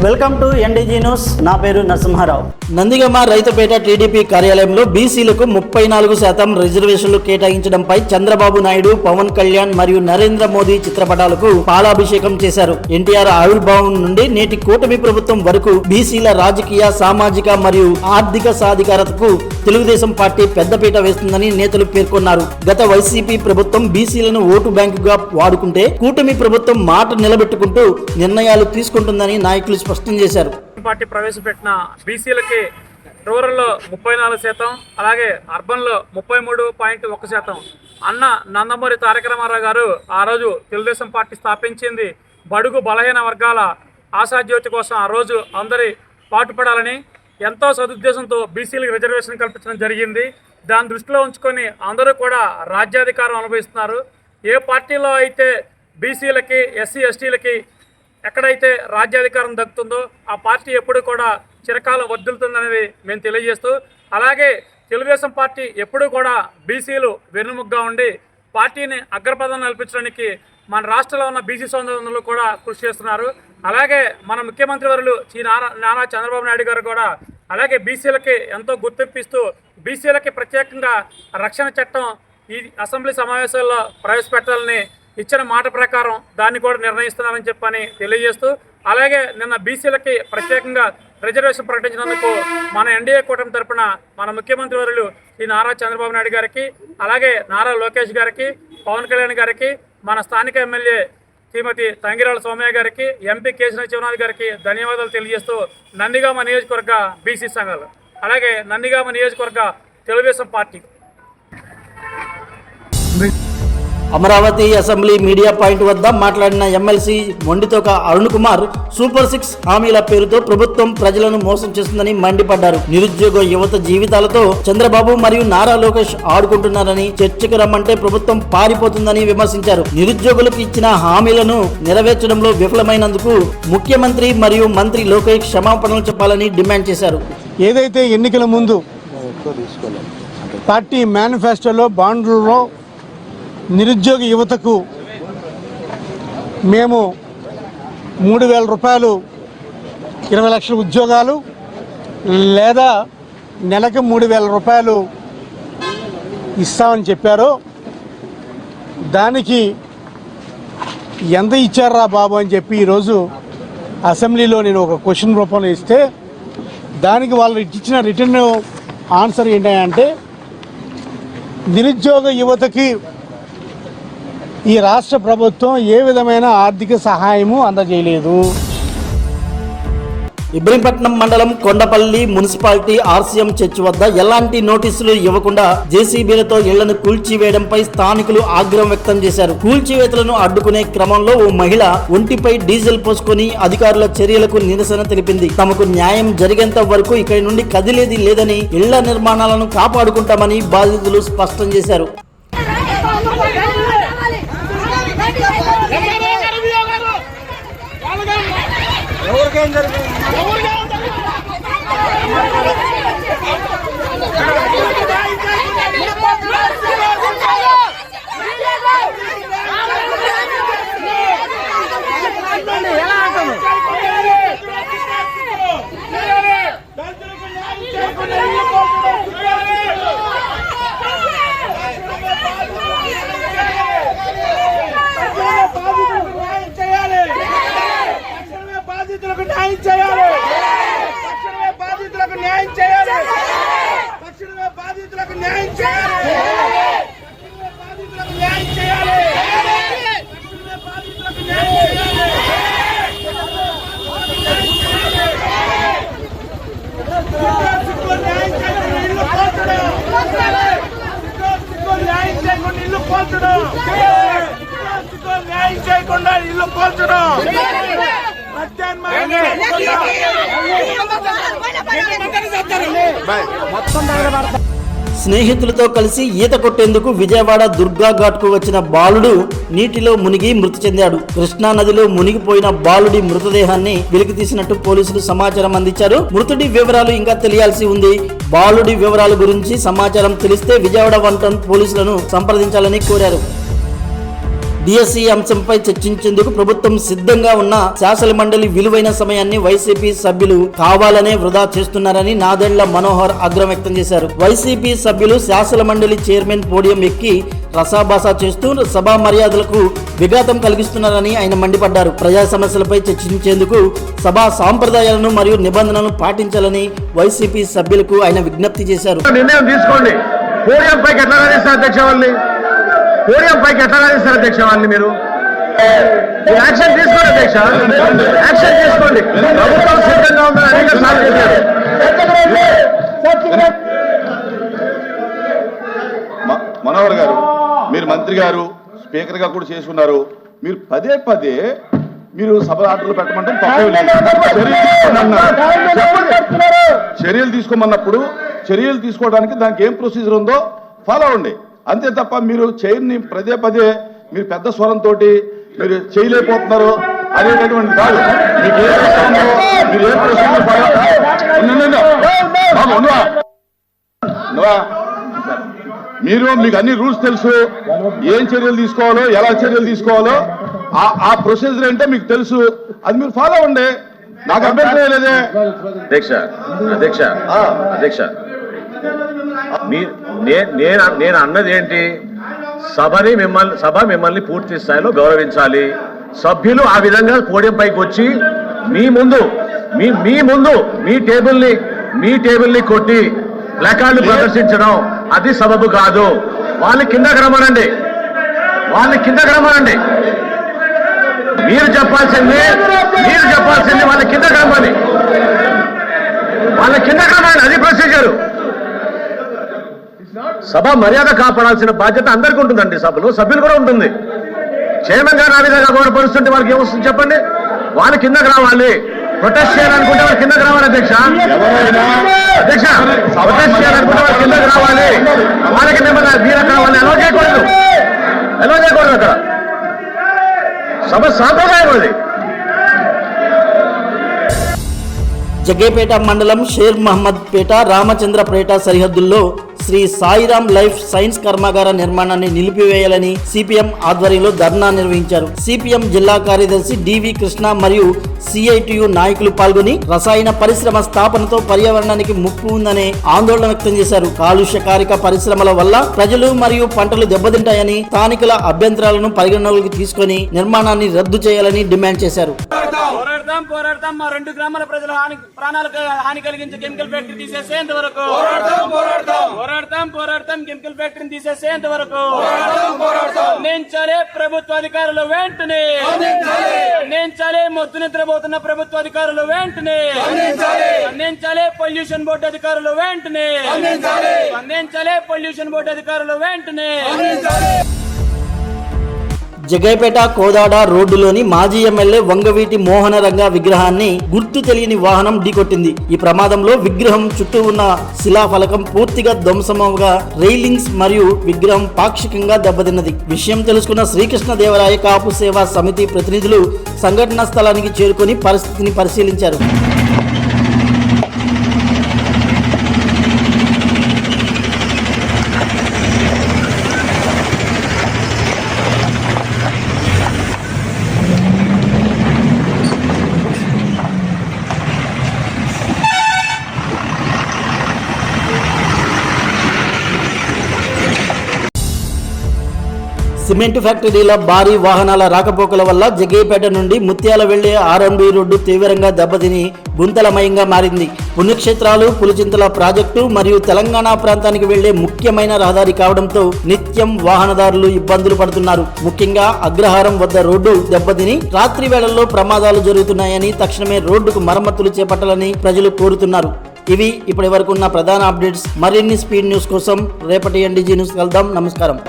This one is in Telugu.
Welcome to ఎన్డీజీ news. నా పేరు నరసింహారావు. నందిగామ రైతుపేట టీడీపీ కార్యాలయంలో బీసీలకు 34% రిజర్వేషన్లు కేటాయించడంపై చంద్రబాబు నాయుడు, పవన్ కళ్యాణ్ మరియు నరేంద్ర మోదీ చిత్రపటాలకు పాలాభిషేకం చేశారు. ఎన్టీఆర్ ఆవిర్భావం నుండి నేటి కూటమి ప్రభుత్వం వరకు బీసీల రాజకీయ, సామాజిక మరియు ఆర్థిక సాధికారతకు తెలుగుదేశం పార్టీ పెద్దపీట వేస్తుందని నేతలు పేర్కొన్నారు. గత వైసీపీ ప్రభుత్వం బీసీలను ఓటు బ్యాంకుగా వాడుకుంటే కూటమి ప్రభుత్వం మాట నిలబెట్టుకుంటూ నిర్ణయాలు తీసుకుంటుందని నాయకులు స్పష్టం చేశారు. పార్టీ ప్రవేశపెట్టిన బీసీలకి రూరల్లో 34%, అలాగే అర్బన్లో 33.1%. అన్న నందమూరి తారక రామారావు గారు ఆ రోజు తెలుగుదేశం పార్టీ స్థాపించింది బడుగు బలహీన వర్గాల ఆశాజ్యోతి కోసం. ఆ రోజు అందరి పాటుపడాలని ఎంతో సదుద్దేశంతో బీసీలకు రిజర్వేషన్ కల్పించడం జరిగింది. దాన్ని దృష్టిలో ఉంచుకొని అందరూ కూడా రాజ్యాధికారం అనుభవిస్తున్నారు. ఏ పార్టీలో అయితే బీసీలకి, ఎస్సీ ఎస్టీలకి ఎక్కడైతే రాజ్యాధికారం దక్కుతుందో ఆ పార్టీ ఎప్పుడు కూడా చిరకాలం వర్ధిల్లుతుందనేది మేము తెలియజేస్తూ, అలాగే తెలుగుదేశం పార్టీ ఎప్పుడూ కూడా బీసీలు వెన్నుముగ్గా ఉండి పార్టీని అగ్రపదం నిలిపించడానికి మన రాష్ట్రంలో ఉన్న బీసీ సోదరులు కూడా కృషి చేస్తున్నారు. అలాగే మన ముఖ్యమంత్రి వర్యులు నారా చంద్రబాబు నాయుడు గారు కూడా అలాగే బీసీలకి ఎంతో గుర్తింపిస్తూ బీసీలకి ప్రత్యేకంగా రక్షణ చట్టం ఈ అసెంబ్లీ సమావేశాల్లో ప్రవేశపెట్టాలని ఇచ్చిన మాట ప్రకారం దాన్ని కూడా నిర్ణయిస్తున్నారని చెప్పని తెలియజేస్తూ, అలాగే నిన్న బీసీలకి ప్రత్యేకంగా రిజర్వేషన్ ప్రకటించినందుకు మన ఎన్డీఏ కూటమి తరపున మన ముఖ్యమంత్రి వర్యులు నారా చంద్రబాబు నాయుడు గారికి, అలాగే నారా లోకేష్ గారికి, పవన్ కళ్యాణ్ గారికి, మన స్థానిక ఎమ్మెల్యే శ్రీమతి తంగిరాల సోమయ్య గారికి, ఎంపీ కేశవ శివనాథ్ గారికి ధన్యవాదాలు తెలియజేస్తూ, నందిగామ నియోజకవర్గ బీసీ సంఘాలు, అలాగే నందిగామ నియోజకవర్గ Telugu Desam party. Amaravati assembly media point వద్ద మాట్లాడిన ఎమ్మెల్సీ మొండితోక అరుణ్ కుమార్ సూపర్ 6 హామీల పేరుతో ప్రభుత్వం ప్రజలను మోసం చేస్తుందని మండిపడ్డారు. నిరుద్యోగ యువత జీవితాలతో చంద్రబాబు మరియు నారా లోకేష్ ఆడుకుంటున్నారని, చర్చకు రమ్మంటే ప్రభుత్వం పారిపోతుందని విమర్శించారు. నిరుద్యోగులకు ఇచ్చిన హామీలను నెరవేర్చడంలో విఫలమైనందుకు ముఖ్యమంత్రి మరియు మంత్రి లోకేష్ క్షమాపణలు చెప్పాలని డిమాండ్ చేశారు. ఏదైతే ఎన్నికల ముందు పార్టీ మేనిఫెస్టోలో, బాండ్లలో నిరుద్యోగ యువతకు మేము 3,000 రూపాయలు 20 లక్షల ఉద్యోగాలు లేదా నెలకు 3,000 రూపాయలు ఇస్తామని చెప్పారో దానికి ఎంత ఇచ్చారా బాబు అని చెప్పి ఈరోజు అసెంబ్లీలో నేను ఒక క్వశ్చన్ రూపంలో ఇస్తే దానికి వాళ్ళు ఇచ్చిన రిటర్న్ ఆన్సర్ ఏంటంటే నిరుద్యోగ యువతకి ఈ రాష్ట్ర ప్రభుత్వం ఏ విధమైన ఆర్థిక సహాయము అందజేయలేదు. ఇబ్రహీంపట్నం మండలం కొండపల్లి మున్సిపాలిటీ ఆర్సీఎం చర్చి వద్ద ఎలాంటి నోటీసులు ఇవ్వకుండా జేసీబీలతో ఇళ్లను కూల్చివేయడంపై స్థానికులు ఆగ్రహం వ్యక్తం చేశారు. కూల్చివేతలను అడ్డుకునే క్రమంలో ఓ మహిళ ఒంటిపై డీజిల్ పోసుకొని అధికారుల చర్యలకు నిరసన తెలిపింది. తమకు న్యాయం జరిగేంత వరకు ఇక్కడి నుండి కదిలేది లేదని, ఇళ్ల నిర్మాణాలను కాపాడుకుంటామని బాధితులు స్పష్టం చేశారు. స్నేహితులతో కలిసి ఈత కొట్టేందుకు విజయవాడ దుర్గా ఘాట్ కు వచ్చిన బాలుడు నీటిలో మునిగి మృతి చెందాడు. కృష్ణా నదిలో మునిగిపోయిన బాలుడి మృతదేహాన్ని వెలికి తీసినట్టు పోలీసులు సమాచారం అందించారు. మృతుడి వివరాలు ఇంకా తెలియాల్సి ఉంది. బాలుడి వివరాల గురించి సమాచారం తెలిస్తే విజయవాడ 1 టౌన్ పోలీసులను సంప్రదించాలని కోరారు. డిఎస్సి అంశంపై చర్చించేందుకు ప్రభుత్వం సిద్ధంగా ఉన్న శాసన మండలి విలువైన సమయాన్ని వైసీపీ సభ్యులు కావాలనే వృధా చేస్తున్నారని నాదెండ్ల మనోహర్ ఆగ్రహం వ్యక్తం చేశారు. వైసీపీ సభ్యులు శాసన మండలి చైర్మన్ పోడియం ఎక్కి రసాభాసా చేస్తూ సభా మర్యాదలకు విఘాతం కలిగిస్తున్నారని ఆయన మండిపడ్డారు. ప్రజా సమస్యలపై చర్చించేందుకు సభా సాంప్రదాయాలను మరియు నిబంధనలను పాటించాలని వైసీపీ సభ్యులకు ఆయన విజ్ఞప్తి చేశారు. నిర్ణయం తీసుకోండి. పోడియం పైకి ఎట్లా రాణిస్తారు అధ్యక్ష వాళ్ళని? పోడియం పైకి ఎట్లా రాణిస్తారు అధ్యక్ష వాళ్ళని? మీరు యాక్షన్ తీసుకోండి అధ్యక్ష, యాక్షన్ తీసుకోండి. ప్రభుత్వం సిద్ధంగా ఉందని అనేక సార్లు చెప్పారు. మనోహర్ గారు, మీరు మంత్రి గారు, స్పీకర్ గా కూడా చేసుకున్నారు. మీరు పదే పదే మీరు సభ ఆటలు పెట్టమంటే తప్పే లేదు. చర్యలు తీసుకోమన్నప్పుడు చర్యలు తీసుకోవడానికి దానికి ఏం ప్రొసీజర్ ఉందో ఫాలో అవ్వండి. అంతే తప్ప మీరు చైర్ని పదే పదే మీరు పెద్ద స్వరంతో మీరు చేయలేకపోతున్నారు అనేటటువంటి కాదు. మీకు ఏ మీరు ఏ ప్రొసీజర్ మీరు మీకు అన్ని రూల్స్ తెలుసు. ఏం చర్యలు తీసుకోవాలో, ఎలా చర్యలు తీసుకోవాలో ఆ ప్రొసీజర్ ఏంటో మీకు తెలుసు. అది మీరు ఫాలో అవ్వండి. నాకు అభ్యంతరం లేదే. అధ్యక్ష నేను అన్నది ఏంటి? సభ మిమ్మల్ని పూర్తి స్థాయిలో గౌరవించాలి. సభ్యులు ఆ విధంగా పోడియం పైకి వచ్చి మీ ముందు మీ టేబుల్ని కొట్టి ప్లకార్డులు ప్రదర్శించడం అది సబబు కాదు. వాళ్ళని కిందకి రమ్మనండి. మీరు చెప్పాల్సింది వాళ్ళ కిందకి రమ్మని. అది ప్రొసీజర్. సభ మర్యాద కాపాడాల్సిన బాధ్యత అందరికీ ఉంటుందండి. సభ్యులు కూడా ఉంటుంది. చైర్మన్ గారు ఆ విధంగా గౌరవపరుస్తుంటే వాళ్ళకి ఏమొస్తుంది చెప్పండి? వాళ్ళ కిందకి రావాలి. ప్రొటెస్ట్ చేయాలనుకుంటే వాళ్ళు కిందకి రావాలి అధ్యక్ష. ప్రొటెస్ట్ చేయాలనుకుంటే వాళ్ళు కిందకి రావాలి. వాళ్ళకి మీరు అక్కడ వాళ్ళని అలో చేయకూడదు అక్కడ. సభ సాంప్రదాయం అది. జగ్గేపేట మండలం షేర్ మహమ్మద్ పేట రామచంద్రపేట సరిహద్దుల్లో శ్రీ సాయిరాం లైఫ్ సైన్స్ కర్మాగార నిర్మాణాన్ని నిలిపివేయాలని సిపిఎం ఆధ్వర్యంలో ధర్నా నిర్వహించారు. సిపిఎం జిల్లా కార్యదర్శి డివి కృష్ణ మరియు సిఐటియు నాయకులు పాల్గొని రసాయన పరిశ్రమ స్థాపనతో పర్యావరణానికి ముప్పు ఉందనే ఆందోళన వ్యక్తం చేశారు. కాలుష్యకారక పరిశ్రమల వల్ల ప్రజలు మరియు పంటలు దెబ్బతింటాయని, స్థానికుల అభ్యంతరాలను పరిగణలోకి తీసుకొని నిర్మాణాన్ని రద్దు చేయాలని డిమాండ్ చేశారు. పోరాడతాం. మా 2 గ్రామాల ప్రజల ప్రాణాలకు హాని కలిగించే కెమికల్ ఫ్యాక్టరీ తీసేసేంత వరకు పోరాడతాం. కెమికల్ ఫ్యాక్టరీని తీసేసేంత వరకు అందించాలి. ప్రభుత్వ అధికారులు వెంటనే అందించాలి. మొద్దు నిద్రపోతున్న ప్రభుత్వ అధికారులు వెంటనే అందించాలి. పొల్యూషన్ బోర్డు అధికారులు వెంటనే అందించాలి. జగ్గైపేట కోదాడ రోడ్డులోని మాజీ ఎమ్మెల్యే వంగవీటి మోహనరంగ విగ్రహాన్ని గుర్తు తెలియని వాహనం ఢీకొట్టింది. ఈ ప్రమాదంలో విగ్రహం చుట్టూ ఉన్న శిలాఫలకం పూర్తిగా ధ్వంసమవగా రైలింగ్స్ మరియు విగ్రహం పాక్షికంగా దెబ్బతిన్నది. విషయం తెలుసుకున్న శ్రీకృష్ణదేవరాయ కాపు సేవా సమితి ప్రతినిధులు సంఘటనా స్థలానికి చేరుకొని పరిస్థితిని పరిశీలించారు. సిమెంట్ ఫ్యాక్టరీల భారీ వాహనాల రాకపోకల వల్ల జగ్గేపేట నుండి ముత్యాల వెళ్లే R&B రోడ్డు తీవ్రంగా దెబ్బతిని గుంతలమయంగా మారింది. పుణ్యక్షేత్రాలు, పులిచింతల ప్రాజెక్టు మరియు తెలంగాణ ప్రాంతానికి వెళ్లే ముఖ్యమైన రహదారి కావడంతో నిత్యం వాహనదారులు ఇబ్బందులు పడుతున్నారు. ముఖ్యంగా అగ్రహారం వద్ద రోడ్డు దెబ్బతిని రాత్రి వేళల్లో ప్రమాదాలు జరుగుతున్నాయని, తక్షణమే రోడ్డుకు మరమ్మతులు చేపట్టాలని ప్రజలు కోరుతున్నారు. ఇవి ఇప్పటి వరకు ఉన్న ప్రధాన అప్డేట్స్. మరిన్ని స్పీడ్ న్యూస్ కోసం రేపటి NDG న్యూస్ కలుద్దాం. నమస్కారం.